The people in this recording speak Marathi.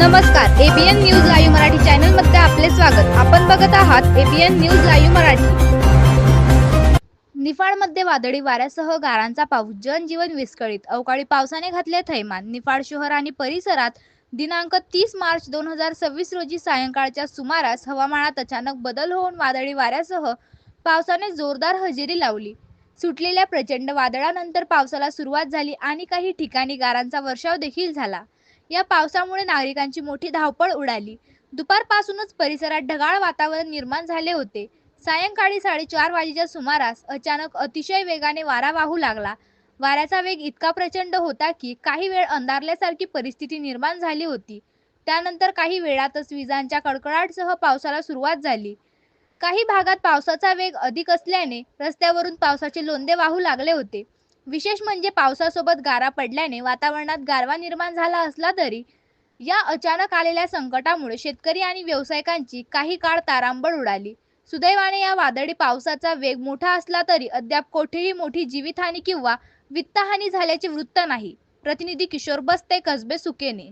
नमस्कार, ABN news live Marathi channel मध्ये आपले स्वागत। आपण बघत आहात एबीएन न्यूज लाईव्ह मराठी। निफाडमध्ये वादळी वाऱ्यासह गारांचा पाऊस, जनजीवन विस्कळीत। अवकाळी पावसाने घातले थैमान। निफाड शहर आणि परिसरात दिनांक 30 मार्च 2026 रोजी सायंकाळच्या सुमारास हवामानात अचानक बदल होऊन वादळी वाऱ्यासह पावसाने जोरदार हजेरी लावली। सुटलेल्या प्रचंड वादळानंतर पावसाला सुरुवात झाली आणि काही ठिकाणी गारांचा वर्षाव देखील झाला। या पावसामुळे नागरिकांची मोठी धावपळ उडाली। दुपारपासूनच परिसरात ढगाळ वातावरण निर्माण झाले होते। सायंकाळी 4:30 वाजेच्या सुमारास अचानक अतिशय वेगाने वारा वाहू लागला। वाऱ्याचा वेग इतका प्रचंड होता की काही वेळ अंधारल्यासारखी परिस्थिती निर्माण झाली होती। त्यानंतर काही वेळातच विजांच्या कडकडाटासह पावसाला सुरुवात झाली। काही भागात पावसाचा वेग अधिक असल्याने रस्त्यावरून पावसाचे लोंढे वाहू लागले होते। विशेष म्हणजे पावसासोबत गारा पडल्याने वातावरणात गारवा निर्माण झाला असला तरी या अचानक आलेल्या संकटामुळे शेतकरी आणि व्यावसायिकांची काही काळ तारांबळ उडाली। सुदैवाने या वादळी पावसाचा वेग मोठा असला तरी अद्याप कोठेही मोठी जीवितहानी किंवा वित्तहानी झाल्याचे वृत्त नाही। प्रतिनिधी किशोर बस्ते, कसबे सुकेने।